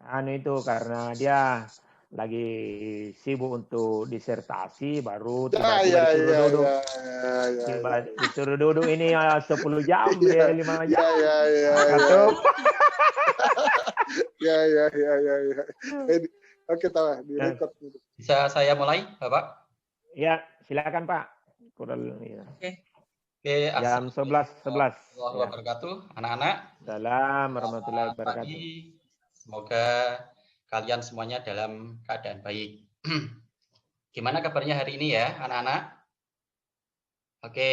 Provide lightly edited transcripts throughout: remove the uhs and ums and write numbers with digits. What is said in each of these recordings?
anu itu karena dia lagi sibuk untuk disertasi, baru tiba-tiba disuruh duduk. Disuruh duduk ini 10 jam, dia 5 jam. Satu. Ya. Oke, tahu direkod. Bisa saya mulai, Bapak? Ya, silakan Pak. Ya. Oke, jam 11. Warahmatullahi wabarakatuh, anak-anak. Salam warahmatullahi wabarakatuh. Semoga kalian semuanya dalam keadaan baik. Gimana kabarnya hari ini ya, anak-anak? Oke,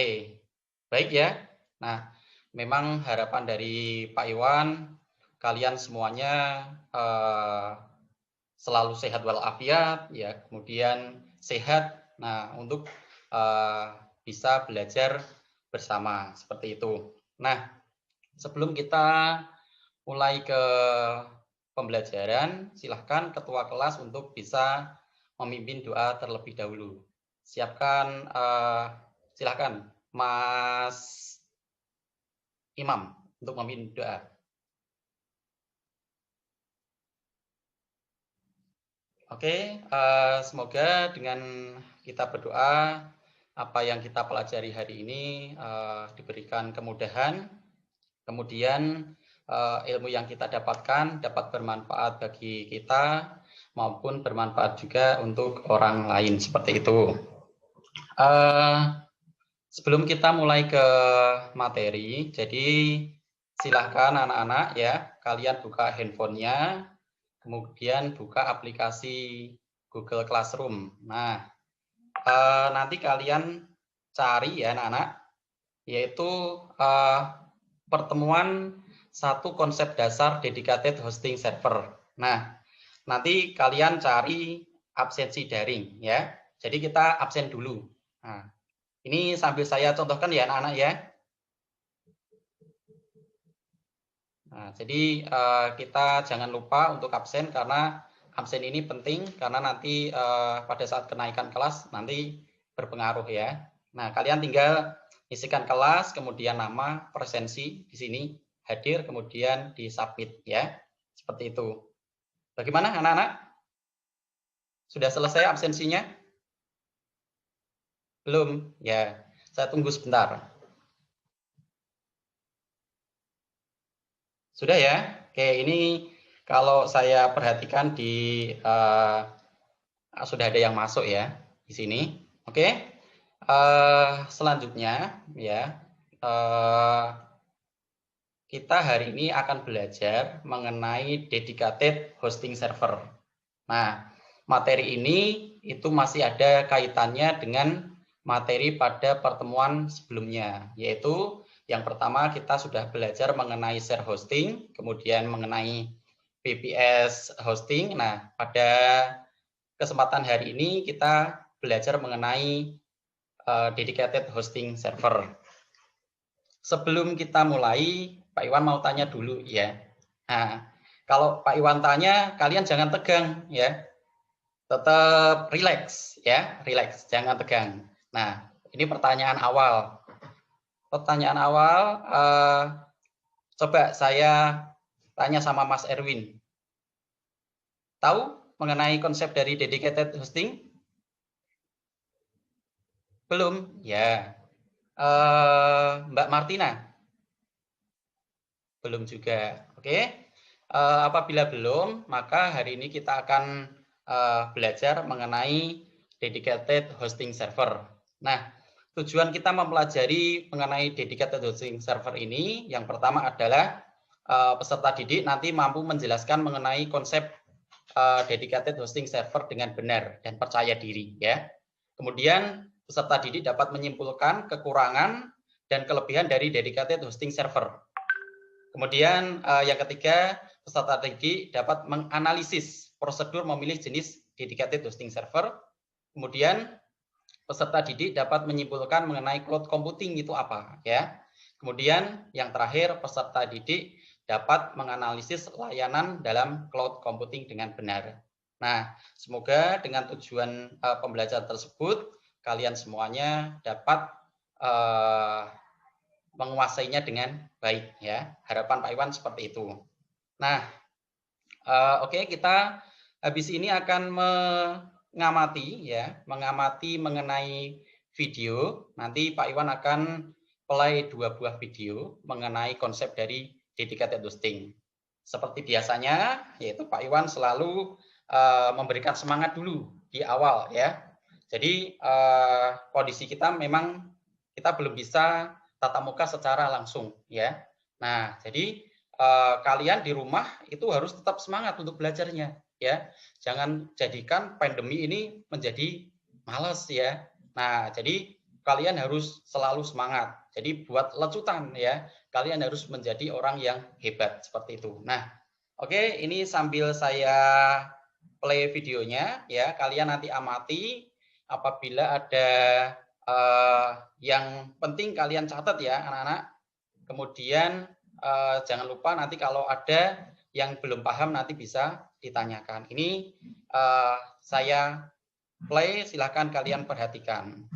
baik ya. Nah, memang harapan dari Pak Iwan, kalian semuanya selalu sehat walafiat, ya. Kemudian sehat. Nah, untuk bisa belajar bersama seperti itu. Nah, sebelum kita mulai ke pembelajaran, silahkan ketua kelas untuk bisa memimpin doa terlebih dahulu. Siapkan, silahkan Mas Imam untuk memimpin doa. Oke, semoga dengan kita berdoa, apa yang kita pelajari hari ini diberikan kemudahan, kemudian ilmu yang kita dapatkan dapat bermanfaat bagi kita maupun bermanfaat juga untuk orang lain seperti itu. Sebelum kita mulai ke materi, jadi silahkan anak-anak ya, kalian buka handphonenya, kemudian buka aplikasi Google Classroom. Nah, nanti kalian cari ya anak-anak, yaitu pertemuan satu konsep dasar dedicated hosting server. Nah, nanti kalian cari absensi daring ya. Jadi kita absen dulu. Nah, ini sambil saya contohkan ya anak-anak ya. Nah, jadi kita jangan lupa untuk absen karena absen ini penting karena nanti pada saat kenaikan kelas nanti berpengaruh ya. Nah, kalian tinggal isikan kelas, kemudian nama, presensi di sini, hadir, kemudian di submit ya. Seperti itu. Bagaimana anak-anak? Sudah selesai absensinya? Belum? Ya, saya tunggu sebentar. Sudah ya? Oke, ini kalau saya perhatikan di sudah ada yang masuk ya di sini. Oke. Selanjutnya ya, kita hari ini akan belajar mengenai dedicated hosting server. Nah, materi ini itu masih ada kaitannya dengan materi pada pertemuan sebelumnya, yaitu yang pertama kita sudah belajar mengenai share hosting, kemudian mengenai VPS hosting. Nah, pada kesempatan hari ini kita belajar mengenai dedicated hosting server. Sebelum kita mulai, Pak Iwan mau tanya dulu ya. Nah, kalau Pak Iwan tanya, kalian jangan tegang ya. Tetap relax ya, relax, jangan tegang. Nah, ini pertanyaan awal. Pertanyaan awal, coba saya tanya sama Mas Erwin. Tahu mengenai konsep dari dedicated hosting? Belum? Ya. Mbak Martina? Belum juga. Oke. Apabila belum, maka hari ini kita akan belajar mengenai dedicated hosting server. Nah, tujuan kita mempelajari mengenai dedicated hosting server ini, yang pertama adalah peserta didik nanti mampu menjelaskan mengenai konsep dedicated hosting server dengan benar dan percaya diri ya. Kemudian peserta didik dapat menyimpulkan kekurangan dan kelebihan dari dedicated hosting server. Kemudian yang ketiga, peserta didik dapat menganalisis prosedur memilih jenis dedicated hosting server. Kemudian peserta didik dapat menyimpulkan mengenai cloud computing itu apa ya. Kemudian yang terakhir, peserta didik dapat menganalisis layanan dalam cloud computing dengan benar. Nah, semoga dengan tujuan pembelajaran tersebut kalian semuanya dapat menguasainya dengan baik ya. Harapan Pak Iwan seperti itu. Nah, Oke, kita habis ini akan mengamati mengenai video. Nanti Pak Iwan akan play 2 buah video mengenai konsep dari dedicated hosting. Seperti biasanya, yaitu Pak Iwan selalu memberikan semangat dulu di awal ya. Jadi kondisi kita memang kita belum bisa tatap muka secara langsung ya. Nah, jadi kalian di rumah itu harus tetap semangat untuk belajarnya ya. Jangan jadikan pandemi ini menjadi malas ya. Nah, jadi kalian harus selalu semangat. Jadi buat lecutan ya. Kalian harus menjadi orang yang hebat seperti itu. Nah, oke, ini sambil saya play videonya ya. Kalian nanti amati apabila ada yang penting kalian catat ya anak-anak. Kemudian jangan lupa nanti kalau ada yang belum paham nanti bisa ditanyakan. Ini saya play, silahkan kalian perhatikan.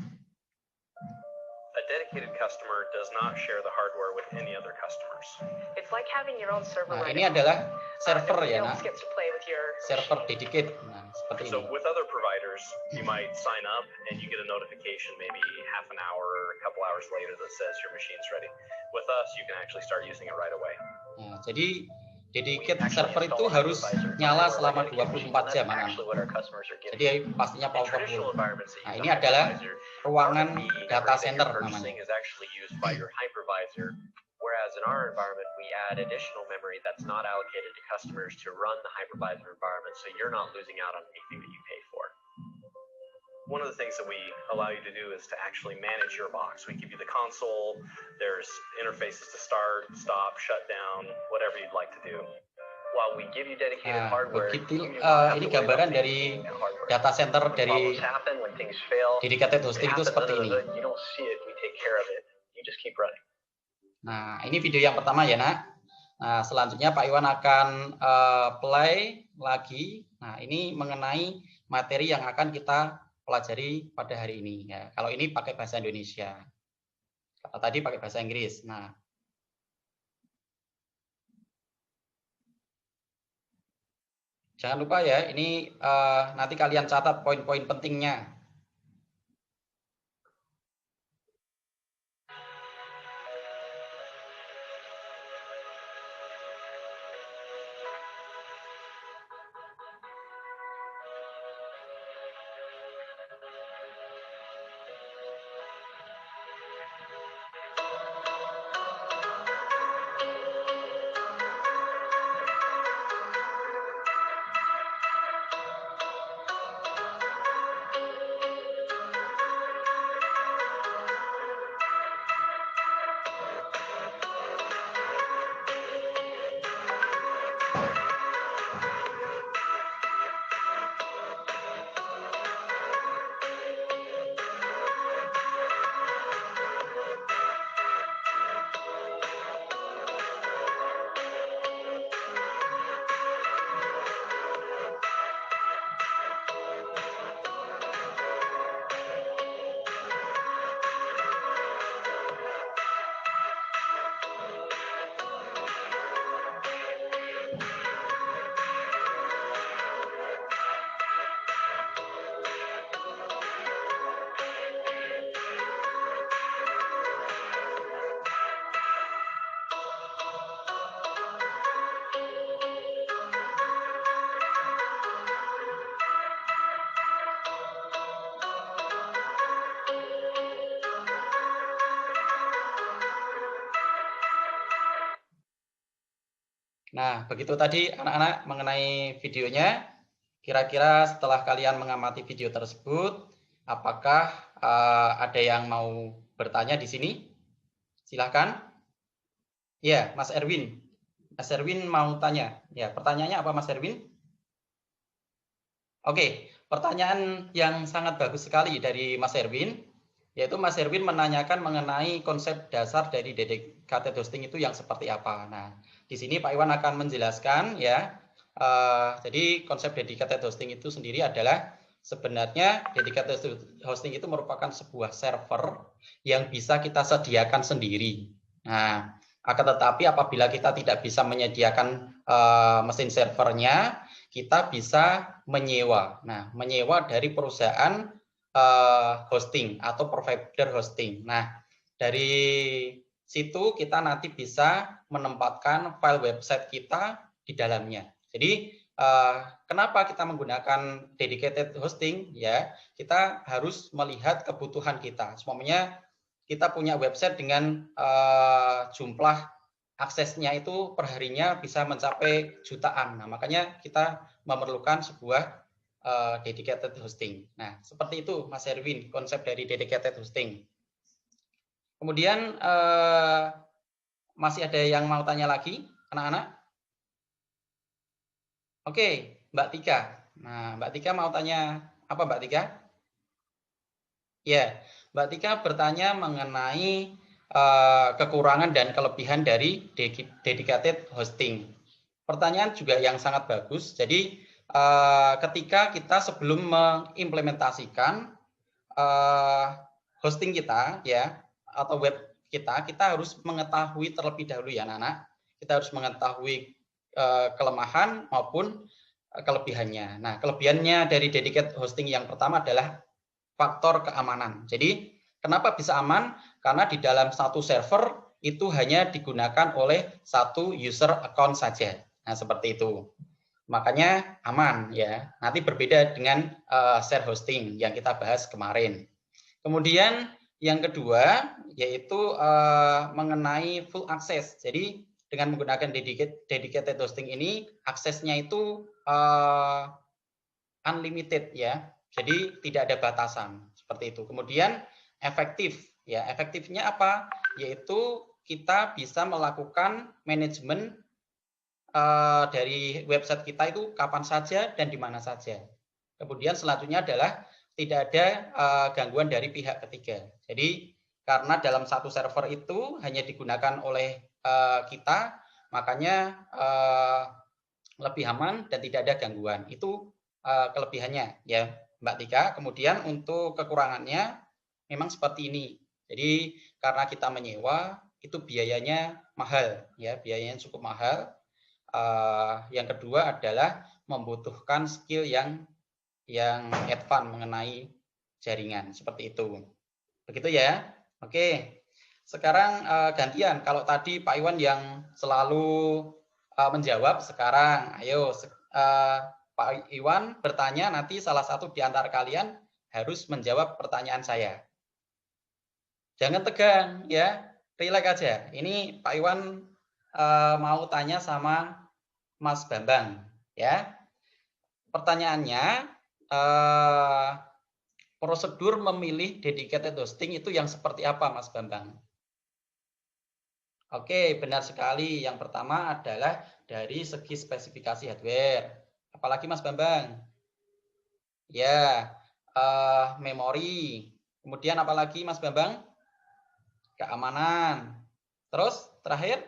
A dedicated customer does not share the hardware with any other customers. It's like having your own server. Nah, ini adalah server ya, nak. Get to play with your Server dedicated. Nah, seperti So ini. with other providers, you might sign up and you get a notification maybe half an hour or a couple hours later that says your machine's ready. With us, you can actually start using it right away. Nah, jadi dedicated server itu harus nyala selama 24 jam, anak. Jadi pastinya powerful. Nah, ini adalah ruangan data center namanya. Is actually used by your hypervisor, whereas in our environment we add additional memory that's not allocated to customers to run the hypervisor environment, so you're not losing out on anything that you pay for. One of the things that we allow you to do is to actually manage your box. We give you the console, there's interfaces to start, stop, shut down, whatever you'd like to do. While we give you dedicated Nah, hardware, begitu, ini gambaran dari data center dari dedicated hosting itu seperti ini. You don't see it, we take care of it. You just keep running. Nah, ini video yang pertama ya, nak. Nah, selanjutnya Pak Iwan akan play lagi. Nah, ini mengenai materi yang akan kita pelajari pada hari ini. Ya, kalau ini pakai bahasa Indonesia. Kalau tadi pakai bahasa Inggris. Nah, jangan lupa ya, ini nanti kalian catat poin-poin pentingnya. Nah, begitu tadi anak-anak mengenai videonya. Kira-kira setelah kalian mengamati video tersebut, apakah ada yang mau bertanya di sini? Silahkan. Ya, Mas Erwin. Mas Erwin mau tanya. Ya, pertanyaannya apa, Mas Erwin? Oke, pertanyaan yang sangat bagus sekali dari Mas Erwin, yaitu Mas Erwin menanyakan mengenai konsep dasar dari dedicated hosting itu yang seperti apa. Nah, di sini Pak Iwan akan menjelaskan ya. Jadi konsep dedicated hosting itu sendiri adalah sebenarnya dedicated hosting itu merupakan sebuah server yang bisa kita sediakan sendiri. Nah, Akan tetapi apabila kita tidak bisa menyediakan mesin servernya, kita bisa menyewa. Nah, menyewa dari perusahaan hosting atau provider hosting. Nah, dari situ kita nanti bisa menempatkan file website kita di dalamnya. Jadi kenapa kita menggunakan dedicated hosting? Ya, kita harus melihat kebutuhan kita. Semuanya kita punya website dengan jumlah aksesnya itu perharinya bisa mencapai jutaan. Nah, makanya kita memerlukan sebuah dedicated hosting. Nah, seperti itu Mas Erwin, konsep dari dedicated hosting. Kemudian masih ada yang mau tanya lagi, anak-anak? Oke, Mbak Tika. Nah, Mbak Tika mau tanya apa, Mbak Tika? Ya, Mbak Tika bertanya mengenai kekurangan dan kelebihan dari dedicated hosting. Pertanyaan juga yang sangat bagus. Jadi, ketika kita sebelum mengimplementasikan hosting kita, ya, atau web kita harus mengetahui terlebih dahulu ya, anak-anak. Kita harus mengetahui kelemahan maupun kelebihannya. Nah, kelebihannya dari dedicated hosting yang pertama adalah faktor keamanan. Jadi, kenapa bisa aman? Karena di dalam satu server itu hanya digunakan oleh satu user account saja. Nah, seperti itu. Makanya aman ya. Nanti berbeda dengan share hosting yang kita bahas kemarin. Kemudian yang kedua yaitu mengenai full access. Jadi dengan menggunakan dedicated hosting ini aksesnya itu unlimited ya. Jadi tidak ada batasan seperti itu. Kemudian efektif ya. Efektifnya apa? Yaitu kita bisa melakukan manajemen dari website kita itu kapan saja dan di mana saja. Kemudian selanjutnya adalah tidak ada gangguan dari pihak ketiga. Jadi karena dalam satu server itu hanya digunakan oleh kita, makanya lebih aman dan tidak ada gangguan. Itu kelebihannya ya Mbak Tika. Kemudian untuk kekurangannya memang seperti ini. Jadi karena kita menyewa itu biayanya mahal ya, biayanya cukup mahal. Yang kedua adalah membutuhkan skill yang advance mengenai jaringan seperti itu. Begitu ya. Oke. Sekarang gantian. Kalau tadi Pak Iwan yang selalu menjawab, sekarang ayo Pak Iwan bertanya, nanti salah satu di antara kalian harus menjawab pertanyaan saya. Jangan tegang ya, relax aja. Ini Pak Iwan mau tanya sama Mas Bambang ya. Pertanyaannya, prosedur memilih dedicated hosting itu yang seperti apa Mas Bambang? Oke, benar sekali. Yang pertama adalah dari segi spesifikasi hardware. Apalagi Mas Bambang? Ya, memori. Kemudian apalagi Mas Bambang? Keamanan. Terus terakhir?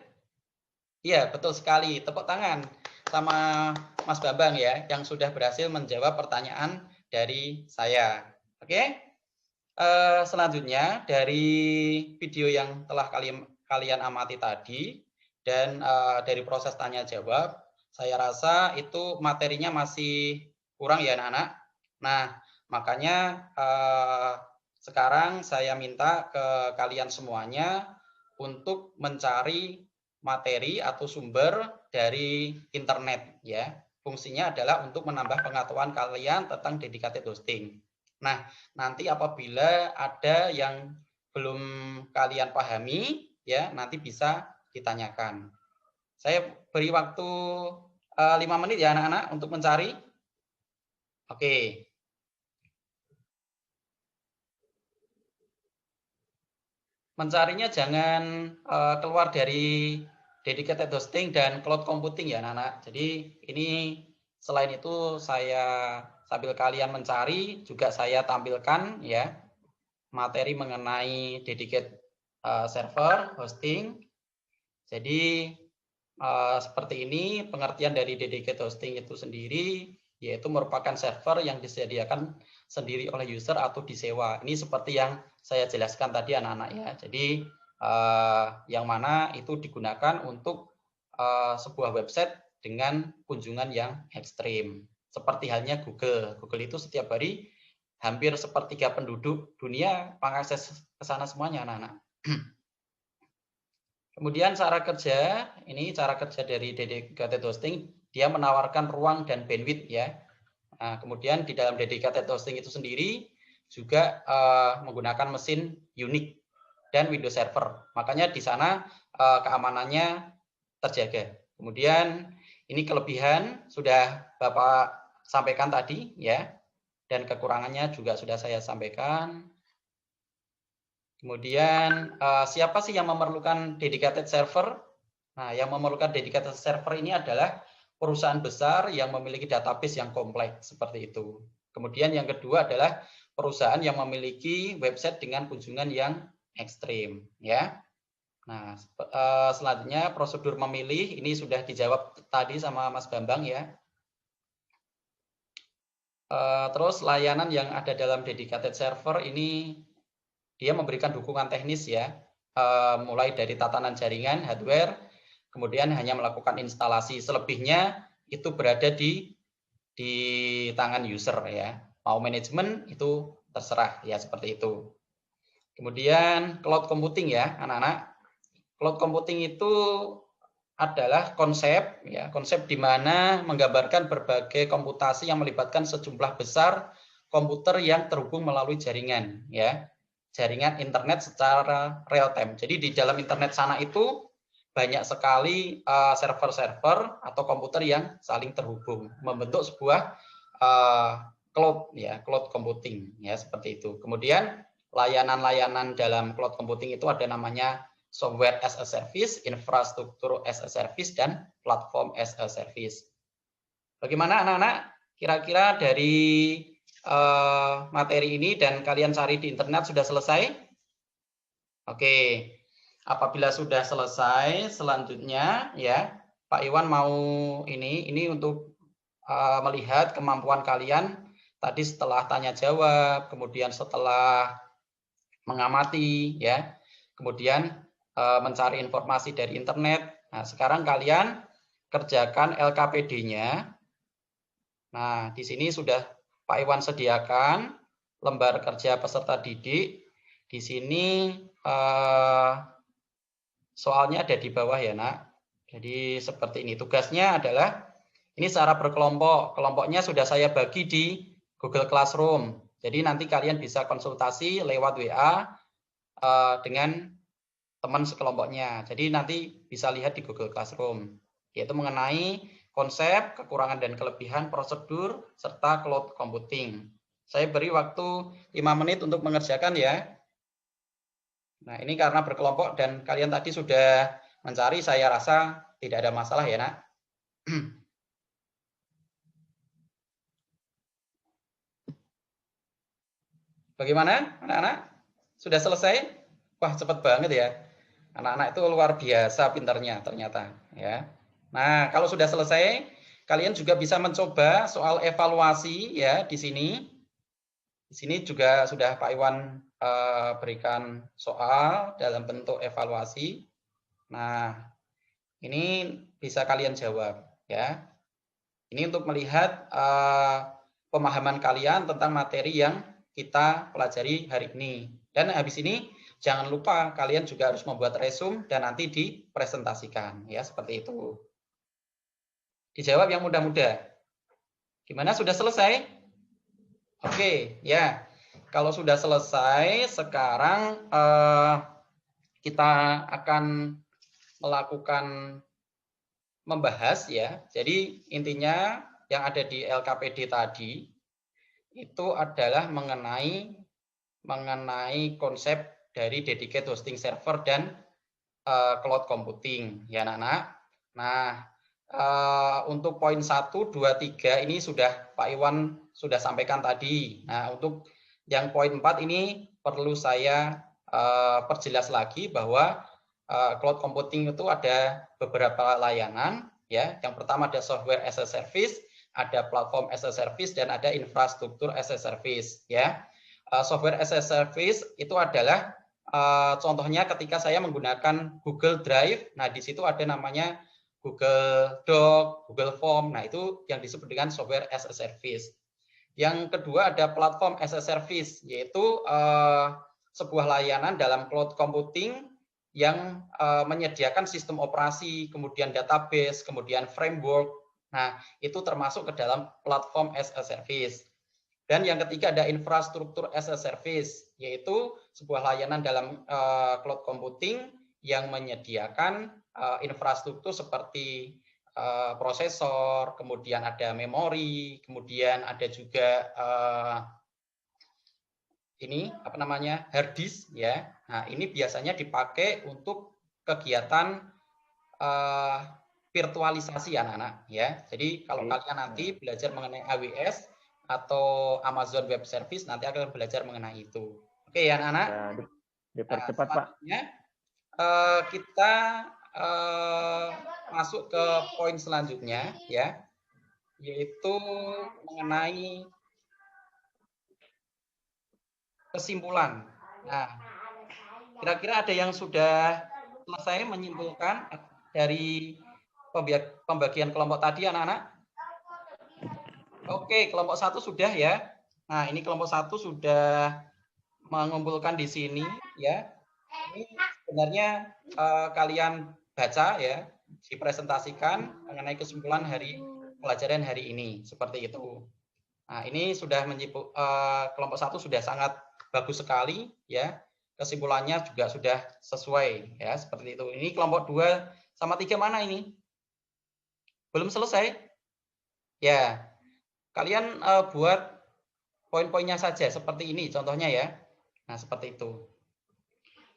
Iya, betul sekali. Tepuk tangan sama Mas Bambang ya, yang sudah berhasil menjawab pertanyaan dari saya. Oke? Selanjutnya dari video yang telah kalian amati tadi dan dari proses tanya jawab, saya rasa itu materinya masih kurang ya anak-anak. Nah, makanya sekarang saya minta ke kalian semuanya untuk mencari materi atau sumber dari internet ya. Fungsinya adalah untuk menambah pengetahuan kalian tentang dedicated hosting. Nah, nanti apabila ada yang belum kalian pahami ya, nanti bisa ditanyakan. Saya beri waktu 5 menit ya anak-anak untuk mencari. Oke. Mencarinya jangan keluar dari dedicated hosting dan cloud computing ya anak-anak. Jadi ini selain itu saya sambil kalian mencari juga saya tampilkan ya materi mengenai dedicated server hosting. Jadi seperti ini pengertian dari dedicated hosting itu sendiri, yaitu merupakan server yang disediakan sendiri oleh user atau disewa. Ini seperti yang saya jelaskan tadi anak-anak ya. Jadi yang mana itu digunakan untuk sebuah website dengan kunjungan yang ekstrim. Seperti halnya Google. Google itu setiap hari hampir sepertiga penduduk dunia mengakses ke sana semuanya, anak-anak. Kemudian cara kerja, ini cara kerja dari dedicated hosting, dia menawarkan ruang dan bandwidth ya. Nah, kemudian di dalam dedicated hosting itu sendiri juga menggunakan mesin unik dan Windows Server. Makanya di sana keamanannya terjaga. Kemudian ini kelebihan sudah Bapak sampaikan tadi ya, dan kekurangannya juga sudah saya sampaikan. Kemudian siapa sih yang memerlukan dedicated server? Nah, yang memerlukan dedicated server ini adalah perusahaan besar yang memiliki database yang kompleks seperti itu. Kemudian yang kedua adalah perusahaan yang memiliki website dengan kunjungan yang ekstrim ya. Nah, selanjutnya prosedur memilih ini sudah dijawab tadi sama Mas Bambang ya. Terus layanan yang ada dalam dedicated server ini dia memberikan dukungan teknis ya, mulai dari tatanan jaringan, hardware, kemudian hanya melakukan instalasi. Selebihnya itu berada di tangan user ya. Mau manajemen itu terserah ya, seperti itu. Kemudian cloud computing ya, anak-anak. Cloud computing itu adalah konsep ya, konsep di mana menggambarkan berbagai komputasi yang melibatkan sejumlah besar komputer yang terhubung melalui jaringan ya. Jaringan internet secara real time. Jadi di dalam internet sana itu banyak sekali server-server atau komputer yang saling terhubung membentuk sebuah cloud ya, cloud computing ya, seperti itu. Kemudian layanan-layanan dalam cloud computing itu ada namanya software as a service, infrastruktur as a service, dan platform as a service. Bagaimana anak-anak? Kira-kira dari materi ini dan kalian cari di internet sudah selesai? Oke, apabila sudah selesai, selanjutnya ya Pak Iwan mau ini untuk melihat kemampuan kalian tadi setelah tanya jawab, kemudian setelah mengamati ya, kemudian mencari informasi dari internet. Nah, sekarang kalian kerjakan LKPD-nya. Nah, di sini sudah Pak Iwan sediakan lembar kerja peserta didik. Di sini soalnya ada di bawah ya, Nak. Jadi seperti ini. Tugasnya adalah ini secara berkelompok. Kelompoknya sudah saya bagi di Google Classroom. Jadi nanti kalian bisa konsultasi lewat WA dengan teman sekelompoknya. Jadi nanti bisa lihat di Google Classroom, yaitu mengenai konsep, kekurangan dan kelebihan, prosedur, serta cloud computing. Saya beri waktu 5 menit untuk mengerjakan ya. Nah, ini karena berkelompok dan kalian tadi sudah mencari, saya rasa tidak ada masalah ya, Nak. Bagaimana, anak-anak? Sudah selesai? Wah, cepat banget ya. Anak-anak itu luar biasa pintarnya ternyata ya. Nah, kalau sudah selesai, kalian juga bisa mencoba soal evaluasi ya di sini. Di sini juga sudah Pak Iwan berikan soal dalam bentuk evaluasi. Nah, ini bisa kalian jawab ya. Ini untuk melihat pemahaman kalian tentang materi yang kita pelajari hari ini. Dan habis ini jangan lupa kalian juga harus membuat resume dan nanti dipresentasikan ya, seperti itu. Dijawab yang mudah-mudah. Gimana, sudah selesai? Oke, ya. Kalau sudah selesai, sekarang kita akan melakukan membahas ya. Jadi intinya yang ada di LKPD tadi itu adalah mengenai konsep dari dedicated hosting server dan cloud computing ya, anak-anak. Nah, untuk poin 1, 2, 3 ini sudah Pak Iwan sudah sampaikan tadi. Nah, untuk yang poin 4 ini perlu saya perjelas lagi bahwa cloud computing itu ada beberapa layanan ya. Yang pertama ada software as a service, ada platform as a service, dan ada infrastruktur as a service ya. Software as a service itu adalah contohnya ketika saya menggunakan Google Drive, nah di situ ada namanya Google Doc, Google Form, nah itu yang disebut dengan software as a service. Yang kedua ada platform as a service, yaitu sebuah layanan dalam cloud computing yang menyediakan sistem operasi, kemudian database, kemudian framework. Nah, itu termasuk ke dalam platform as a service. Dan yang ketiga ada infrastruktur as a service, yaitu sebuah layanan dalam cloud computing yang menyediakan infrastruktur seperti prosesor, kemudian ada memori, kemudian ada juga ini apa namanya hard disk ya. Nah ini biasanya dipakai untuk kegiatan virtualisasi anak-anak ya. Jadi kalau kalian nanti belajar mengenai AWS atau Amazon Web Service nanti akan belajar mengenai itu. Oke ya anak-anak. Ya, dipercepat Pak. Kita masuk ke poin selanjutnya ya, yaitu mengenai kesimpulan. Nah, kira-kira ada yang sudah selesai menyimpulkan dari pembagian kelompok tadi anak-anak? Oke, kelompok 1 sudah ya. Nah, ini kelompok 1 sudah mengumpulkan di sini ya. Ini sebenarnya kalian baca ya, dipresentasikan mengenai kesimpulan pelajaran hari ini seperti itu. Nah, ini sudah kelompok 1 sudah sangat bagus sekali ya. Kesimpulannya juga sudah sesuai ya, seperti itu. Ini kelompok 2 sama 3 mana ini? Belum selesai? Ya. Kalian buat poin-poinnya saja seperti ini contohnya ya. Nah, seperti itu.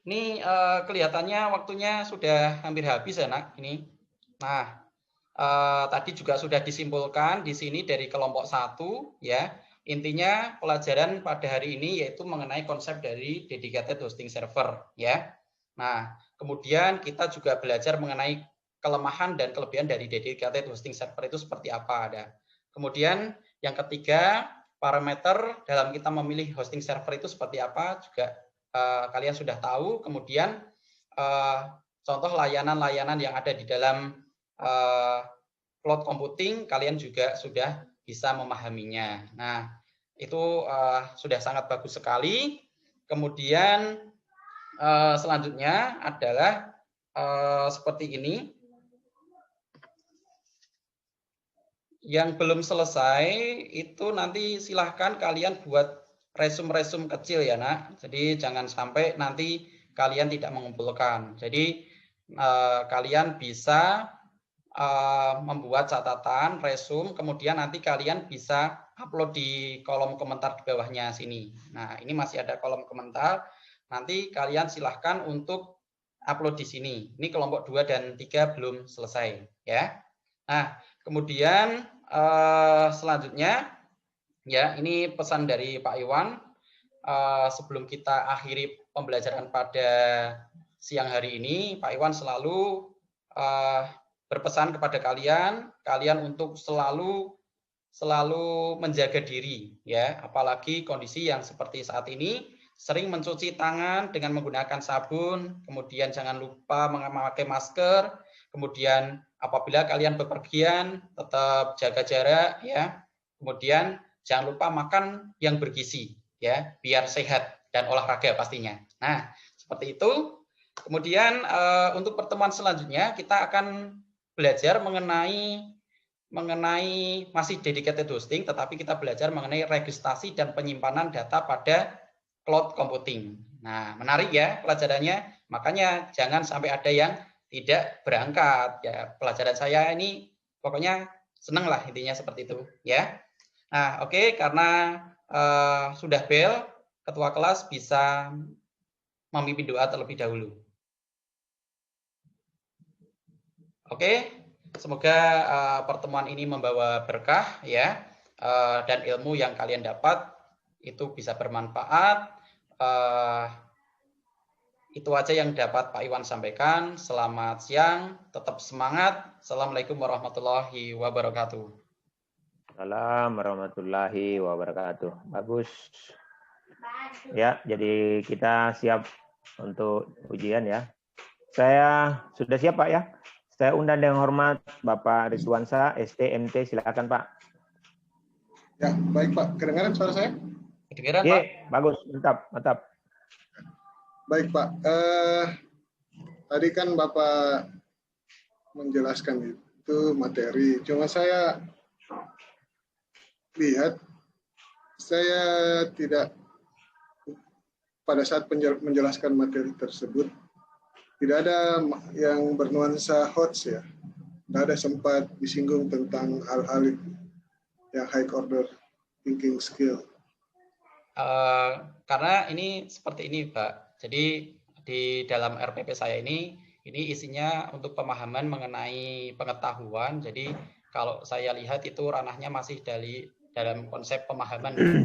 Ini kelihatannya waktunya sudah hampir habis ya, Nak, ini. Nah, tadi juga sudah disimpulkan di sini dari kelompok 1 ya. Intinya pelajaran pada hari ini yaitu mengenai konsep dari dedicated hosting server ya. Nah, kemudian kita juga belajar mengenai kelemahan dan kelebihan dari dedicated hosting server itu seperti apa ada. Kemudian yang ketiga, parameter dalam kita memilih hosting server itu seperti apa juga kalian sudah tahu. Kemudian contoh layanan-layanan yang ada di dalam cloud computing kalian juga sudah bisa memahaminya. Nah, itu sudah sangat bagus sekali. Kemudian selanjutnya adalah seperti ini. Yang belum selesai itu nanti silahkan kalian buat resume-resume kecil ya Nak. Jadi jangan sampai nanti kalian tidak mengumpulkan. Jadi kalian bisa membuat catatan, resume, kemudian nanti kalian bisa upload di kolom komentar di bawahnya sini. Nah, ini masih ada kolom komentar. Nanti kalian silahkan untuk upload di sini. Ini kelompok 2 dan 3 belum selesai ya. Nah, kemudian selanjutnya ya ini pesan dari Pak Iwan sebelum kita akhiri pembelajaran pada siang hari ini, Pak Iwan selalu berpesan kepada kalian untuk selalu menjaga diri ya, apalagi kondisi yang seperti saat ini, sering mencuci tangan dengan menggunakan sabun, kemudian jangan lupa memakai masker, kemudian apabila kalian bepergian tetap jaga jarak ya, kemudian jangan lupa makan yang bergizi ya, biar sehat dan olahraga pastinya. Nah, seperti itu. Kemudian untuk pertemuan selanjutnya kita akan belajar mengenai masih dedicated hosting, tetapi kita belajar mengenai registrasi dan penyimpanan data pada cloud computing. Nah, menarik ya pelajarannya. Makanya jangan sampai ada yang tidak berangkat ya. Pelajaran saya ini pokoknya seneng lah intinya seperti itu ya. Nah, oke, karena sudah bel, ketua kelas bisa memimpin doa terlebih dahulu. Oke, semoga pertemuan ini membawa berkah ya, dan ilmu yang kalian dapat itu bisa bermanfaat. Itu aja yang dapat Pak Iwan sampaikan. Selamat siang, tetap semangat. Assalamualaikum warahmatullahi wabarakatuh. Assalamualaikum warahmatullahi wabarakatuh. Bagus. Ya, jadi kita siap untuk ujian ya. Saya sudah siap Pak ya. Saya undang dengan hormat Bapak Ridwansyah, STMT, silakan Pak. Ya, baik Pak. Kedengaran suara saya? Kedengaran Oke, Pak? bagus, mantap. Baik Pak. Tadi kan Bapak menjelaskan itu materi. Cuma saya lihat, saya tidak pada saat menjelaskan materi tersebut tidak ada yang bernuansa HOTS ya. Tidak ada sempat disinggung tentang hal-hal yang high order thinking skill. Karena ini seperti ini Pak. Jadi di dalam RPP saya ini isinya untuk pemahaman mengenai pengetahuan. Jadi kalau saya lihat itu ranahnya masih dalam konsep pemahaman.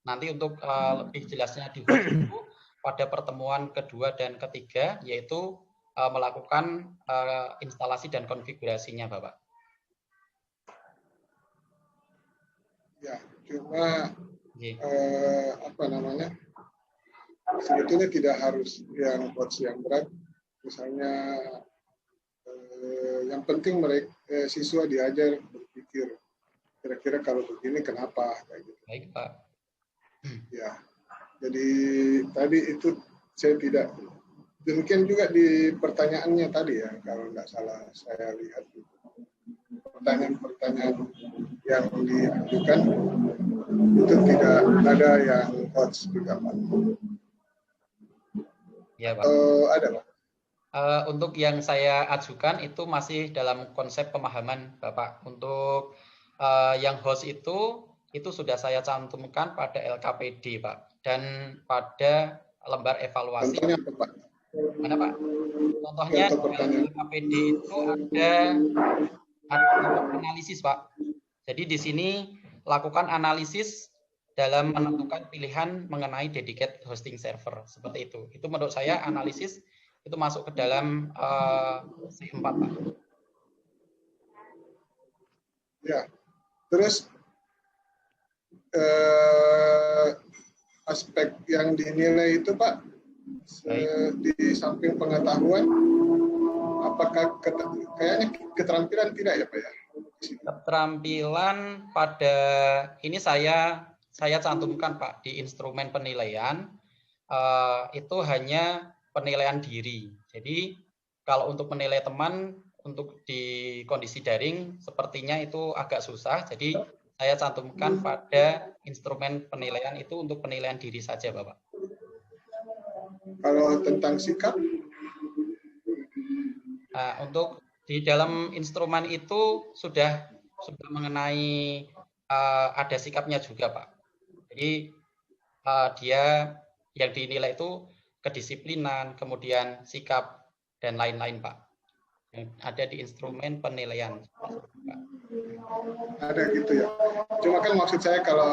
Nanti untuk lebih jelasnya di HOTS itu pada pertemuan kedua dan ketiga, yaitu melakukan instalasi dan konfigurasinya, Bapak. Ya, cuma sebetulnya tidak harus yang HOTS yang berat. Misalnya, yang penting mereka siswa diajar berpikir. Kira-kira kalau begini kenapa? Kayak gitu. Baik, Pak. Ya, jadi tadi itu saya tidak demikian juga di pertanyaannya tadi ya, kalau nggak salah saya lihat pertanyaan-pertanyaan yang diajukan itu tidak ada yang HOTS juga Pak. Ya, Pak. Ada Pak. Untuk yang saya ajukan itu masih dalam konsep pemahaman Bapak. Untuk yang HOTS itu sudah saya cantumkan pada LKPD, Pak, dan pada lembar evaluasi. Contohnya apa, Pak? Mana, Pak? Contohnya di LKPD itu ada analisis, Pak. Jadi di sini lakukan analisis dalam menentukan pilihan mengenai dedicated hosting server, seperti itu. Itu menurut saya analisis itu masuk ke dalam C4, Pak. Ya, terus aspek yang dinilai itu Pak, di samping pengetahuan, apakah kayaknya keterampilan tidak ya Pak ya? Keterampilan pada ini saya cantumkan Pak di instrumen penilaian itu hanya penilaian diri. Jadi kalau untuk menilai teman untuk di kondisi daring sepertinya itu agak susah. Jadi saya cantumkan pada instrumen penilaian itu untuk penilaian diri saja, Bapak. Kalau tentang sikap? Nah, untuk di dalam instrumen itu sudah mengenai ada sikapnya juga, Pak. Jadi dia yang dinilai itu kedisiplinan, kemudian sikap dan lain-lain, Pak. Yang ada di instrumen penilaian. Ada gitu ya. Cuma kan maksud saya kalau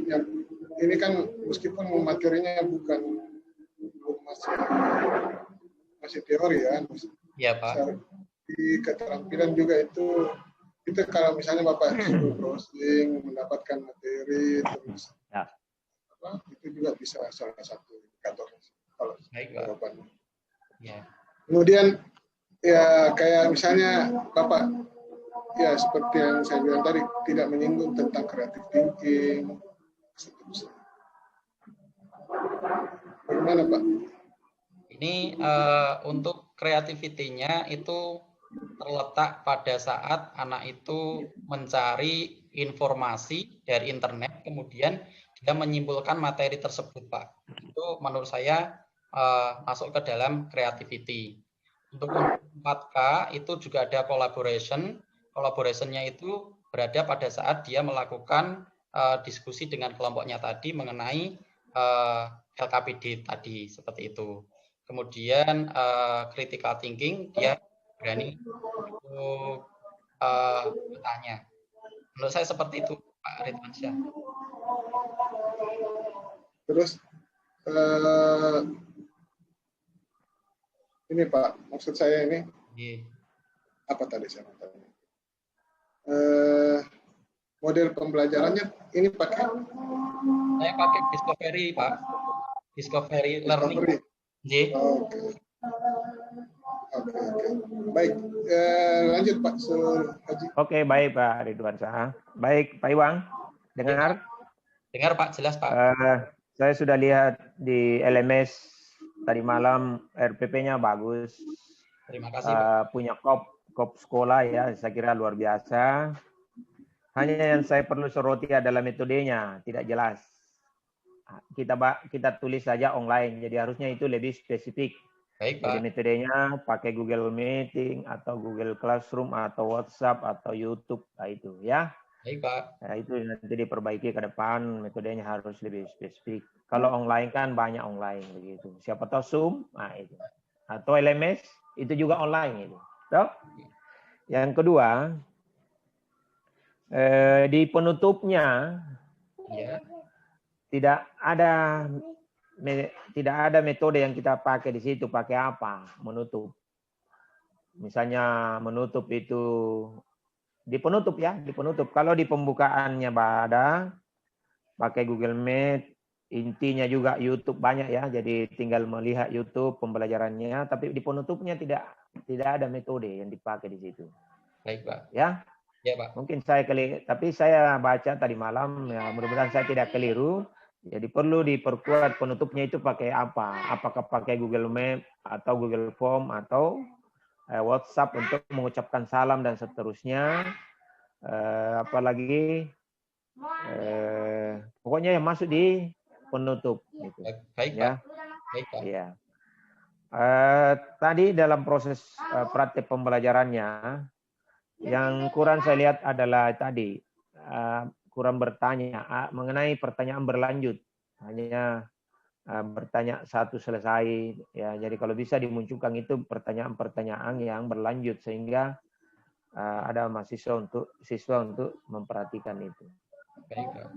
yang ini kan meskipun materinya bukan masih teori ya. Iya, Pak. Di keterampilan juga itu kalau misalnya Bapak browsing mendapatkan materi terus ya. Itu juga bisa salah satu indikator kalau jawabannya. Ya. Kemudian ya kayak misalnya Bapak ya seperti yang saya bilang tadi tidak menyinggung tentang creative thinking seterusnya. Bagaimana Pak? Ini untuk creativity-nya itu terletak pada saat anak itu mencari informasi dari internet, kemudian dia menyimpulkan materi tersebut, Pak. Itu menurut saya masuk ke dalam creativity. Untuk 4K itu juga ada collaboration. Collaboration-nya itu berada pada saat dia melakukan diskusi dengan kelompoknya tadi mengenai LKPD tadi, seperti itu. Kemudian critical thinking, dia berani untuk bertanya. Menurut saya seperti itu, Pak Ridwansyah. Terus ini Pak, maksud saya ini apa tadi saya tanya? Model pembelajarannya ini pakai? Saya pakai Discovery, Pak. Discovery learning. Discovery. J. Oke. Baik, lanjut Pak Haji. Oke, baik Pak Ridwan Syah. Baik Pak Iwang, dengar? Dengar Pak, jelas Pak. Saya sudah lihat di LMS tadi malam, RPP-nya bagus. Terima kasih Pak. Punya kop sekolah ya, saya kira luar biasa. Hanya yang saya perlu soroti adalah metodenya, tidak jelas. Kita tulis saja online, jadi harusnya itu lebih spesifik. Baik Pak. Jadi metodenya pakai Google Meeting atau Google Classroom atau WhatsApp atau YouTube, nah itu ya. Baik Pak. Nah, itu nanti diperbaiki ke depan, metodenya harus lebih spesifik. Kalau online kan banyak online begitu. Siapa tahu Zoom, nah itu. Atau LMS itu juga online itu. So, yang kedua, di penutupnya Ya. tidak ada metode yang kita pakai di situ. Pakai apa menutup? Misalnya menutup itu di penutup ya, di penutup. Kalau di pembukaannya ada pakai Google Meet, intinya juga YouTube banyak ya. Jadi tinggal melihat YouTube pembelajarannya. Tapi di penutupnya tidak ada metode yang dipakai di situ. Baik Pak. Ya. Ya Pak. Mungkin saya keliru, tapi saya baca tadi malam ya, mudah-mudahan saya tidak keliru. Jadi perlu diperkuat penutupnya itu pakai apa? Apakah pakai Google Map atau Google Form atau WhatsApp untuk mengucapkan salam dan seterusnya. Apalagi pokoknya yang masuk di penutup. Gitu. Baik ya. Pak. Baik Pak. Ya. Tadi dalam proses praktek pembelajarannya, yang kurang saya lihat adalah tadi kurang bertanya mengenai pertanyaan berlanjut, hanya bertanya satu selesai ya. Jadi kalau bisa dimunculkan itu pertanyaan-pertanyaan yang berlanjut sehingga ada siswa untuk memperhatikan itu. Baik Pak.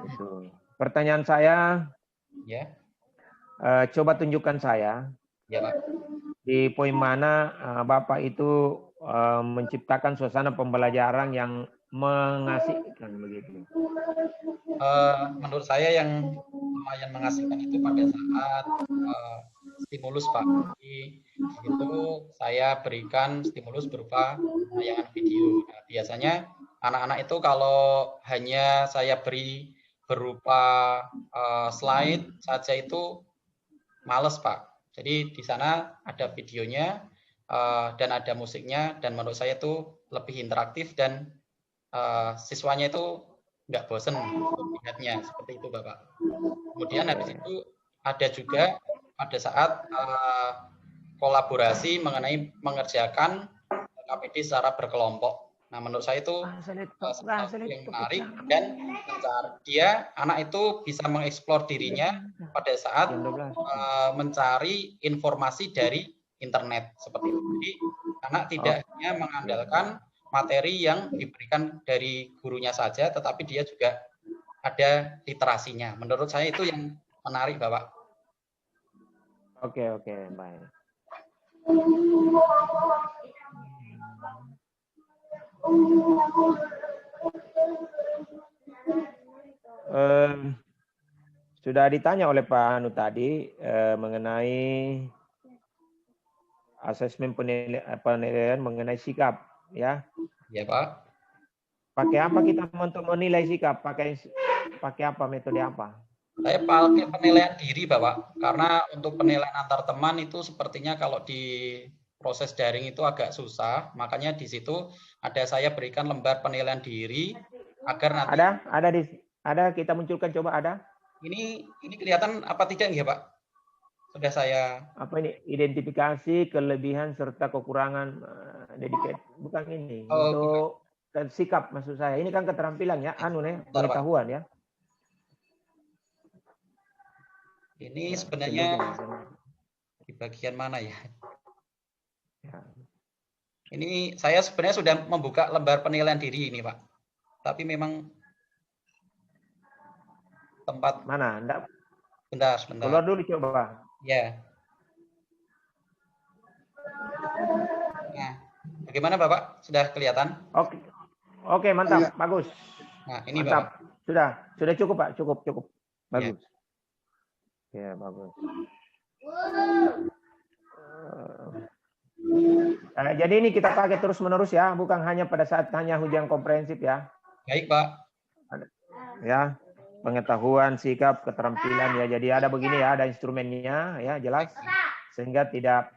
Itu. Pertanyaan saya, ya. Coba tunjukkan saya. Ya Pak. Di poin mana Bapak itu menciptakan suasana pembelajaran yang mengasihkan begitu. Menurut saya yang lumayan mengasihkan itu pada saat stimulus Pak. Di situ saya berikan stimulus berupa tayangan video. Nah, biasanya anak-anak itu kalau hanya saya beri berupa slide saja itu males Pak. Jadi di sana ada videonya dan ada musiknya, dan menurut saya itu lebih interaktif dan siswanya itu nggak bosen untuk lihatnya, seperti itu Bapak. Kemudian habis itu ada juga pada saat kolaborasi mengenai mengerjakan KPD secara berkelompok. Nah, menurut saya itu sesuatu yang menarik, dan anak itu bisa mengeksplor dirinya pada saat mencari informasi dari internet seperti itu. Jadi anak tidak hanya mengandalkan materi yang diberikan dari gurunya saja, tetapi dia juga ada literasinya. Menurut saya itu yang menarik, Bapak. Oke, baik. Sudah ditanya oleh Pak Anu tadi mengenai asesmen penilaian mengenai sikap, ya. Ya Pak. Pakai apa kita untuk menilai sikap? Pakai apa, metode apa? Saya pakai penilaian diri, Bapak. Karena untuk penilaian antar teman itu sepertinya kalau di proses daring itu agak susah. Makanya di situ saya berikan lembar penilaian diri agar nanti ada kita munculkan, coba ada. Ini kelihatan apa tidak ya Pak? Sudah saya apa ini, identifikasi kelebihan serta kekurangan dedicated, bukan ini. Untuk sikap maksud saya. Ini kan keterampilan ya, pengetahuan ya. Ini sebenarnya di bagian mana ya? Ini saya sebenarnya sudah membuka lembar penilaian diri ini Pak. Tapi memang tempat mana? Bentar. Keluar dulu coba. Ya. Nah, bagaimana Bapak? Sudah kelihatan? Oke, mantap, bagus. Nah, ini mantap. Bapak. Sudah cukup Pak, cukup. Bagus. Ya, bagus. Jadi ini kita pakai terus-menerus ya, bukan hanya pada saat hanya ujian komprehensif ya. Baik, Pak. Ya, pengetahuan, sikap, keterampilan ya. Jadi ada begini ya, ada instrumennya ya, jelas. Sehingga tidak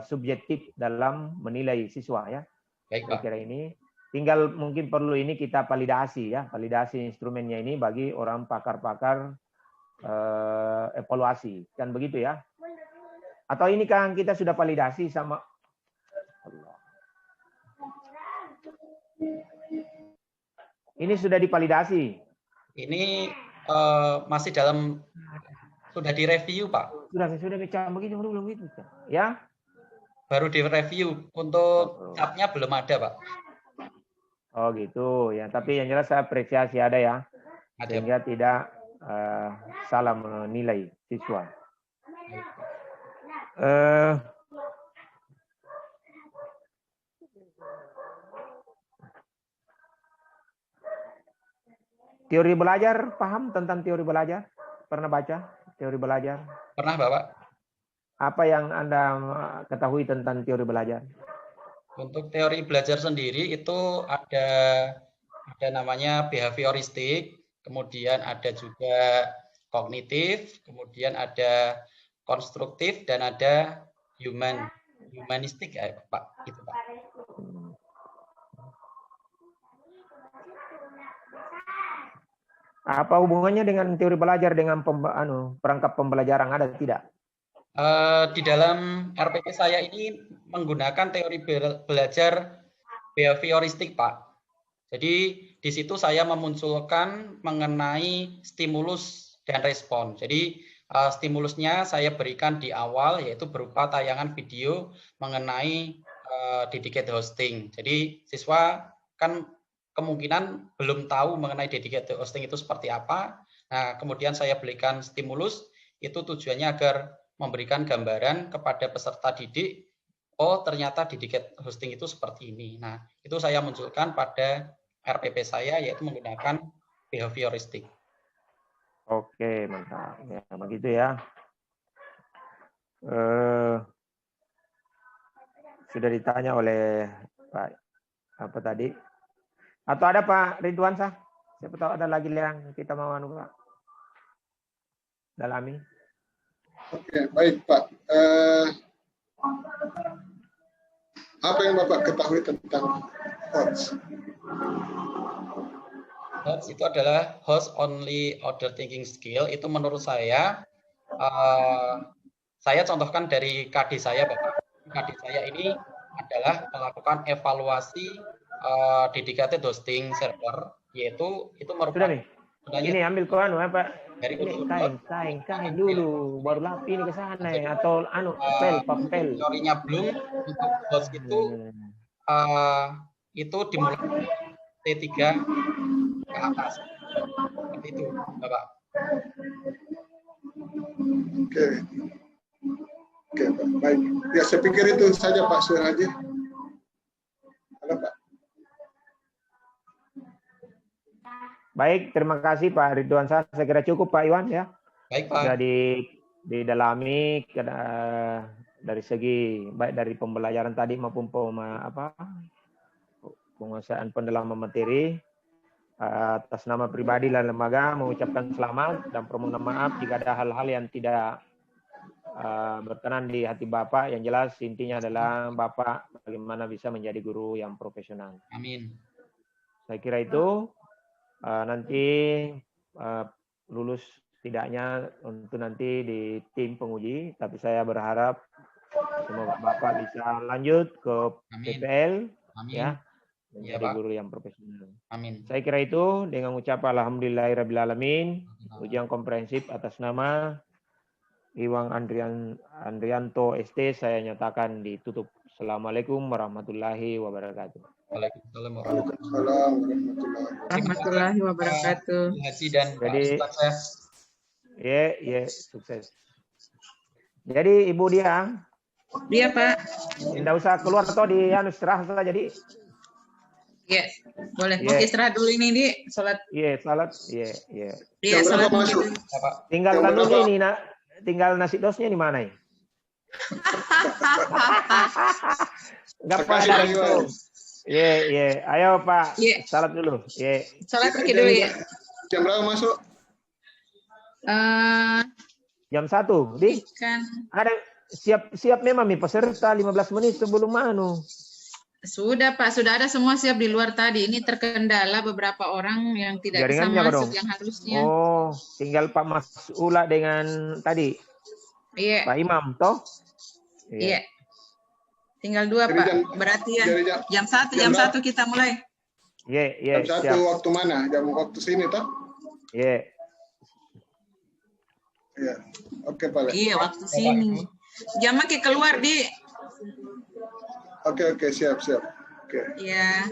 subjektif dalam menilai siswa ya. Baik, Saya Pak. kira ini tinggal mungkin perlu ini kita validasi ya, validasi instrumennya ini bagi orang pakar-pakar evaluasi, kan begitu ya? Atau ini kan kita sudah validasi sama Allah. Ini sudah divalidasi. Ini masih dalam sudah direview, Pak. Sudah bicara begini belum gitu. Ya? Baru direview. Untuk capnya belum ada, Pak. Oh gitu ya. Tapi yang jelas saya apresiasi ada ya. Ada. Sehingga tidak salah menilai siswa. Teori belajar, paham tentang teori belajar? Pernah baca teori belajar? Pernah, Bapak? Apa yang Anda ketahui tentang teori belajar? Untuk teori belajar sendiri itu ada namanya behavioristik, kemudian ada juga kognitif, kemudian ada konstruktif, dan ada humanistik ya, Pak. Itu, Pak. Apa hubungannya dengan teori belajar dengan perangkap pembelajaran, ada tidak? Di dalam RPP saya ini menggunakan teori belajar behavioristik, Pak. Jadi di situ saya memunculkan mengenai stimulus dan respon. Jadi stimulusnya saya berikan di awal, yaitu berupa tayangan video mengenai dedicated hosting. Jadi siswa kan kemungkinan belum tahu mengenai dedicated hosting itu seperti apa. Nah, kemudian saya berikan stimulus, itu tujuannya agar memberikan gambaran kepada peserta didik, oh ternyata dedicated hosting itu seperti ini. Nah, itu saya munculkan pada RPP saya, yaitu menggunakan behavioristik. Oke, mantap. Ya, begitu ya. Sudah ditanya oleh Pak apa tadi? Atau ada Pak Ridwan Sah? Siapa tahu ada lagi yang kita mau Pak dalami. Oke, baik Pak. Apa yang Bapak ketahui tentang HOTS? HOTS itu adalah Host Only Order Thinking Skill. Itu menurut saya contohkan dari KD saya, Bapak. KD saya ini adalah melakukan evaluasi dedicated hosting server, yaitu itu merupakan ini ambil ke apa? Dari kain dulu, baru lapi ini ke sana ya, atau papel. Teorinya belum untuk host itu dimulai T3 ke atas. Seperti itu, Bapak. Oke, Pak. Baik. Ya, saya pikir itu saja Pak Suhaji. Halo, Pak. Baik, terima kasih Pak Ridwan Sah. Saya kira cukup Pak Iwan ya. Baik Pak. Sudah didalami dari segi baik dari pembelajaran tadi maupun penguasaan pendalaman materi. Atas nama pribadi dan lembaga mengucapkan selamat dan permohonan maaf jika ada hal-hal yang tidak berkenan di hati Bapak. Yang jelas intinya adalah Bapak bagaimana bisa menjadi guru yang profesional. Amin. Saya kira itu. Nanti lulus tidaknya untuk nanti di tim penguji, tapi saya berharap semoga Bapak bisa lanjut ke PPL ya, menjadi guru yang profesional. Amin. Saya kira itu dengan ucapan alhamdulillahirabbil ujian komprehensif atas nama Iwan Andrianto ST saya nyatakan ditutup. Assalamualaikum warahmatullahi wabarakatuh. Waalaikumsalam warahmatullahi wabarakatuh. Jadi, sukses. Jadi Ibu Dia. Iya Pak. Tidak usah keluar atau di istirahat saja jadi. Iya, boleh. Mau istirahat dulu ini di sholat. Iya, salat. Iya. Iya, salat. Tinggal lalu ini tinggal nasi dosnya di mana ya? Enggak Makasih, pada Pak Iwan. itu. Ye. Ayo Pak, salat dulu. Ye. Salat pakai dulu ya. Jam berapa masuk? Jam 1. Di Kan ada siap memang nih peserta 15 menit sebelum sudah Pak, sudah ada semua siap di luar tadi. Ini terkendala beberapa orang yang tidak bisa jaringannya masuk dong. yang harusnya. Oh, tinggal Pak Mas'ula dengan tadi Iya. Pak Imam toh? Iya. Tinggal 2 Jadi Pak. jam- Berarti ya jadi jam 1 jam jam 1 kita mulai. Jam 1 siap. waktu mana? Jam waktu sini toh? Ye. Iya. Oke, Pak Le. Iya, waktu sini. Jam makin keluar di. Oke, siap. Oke. Iya.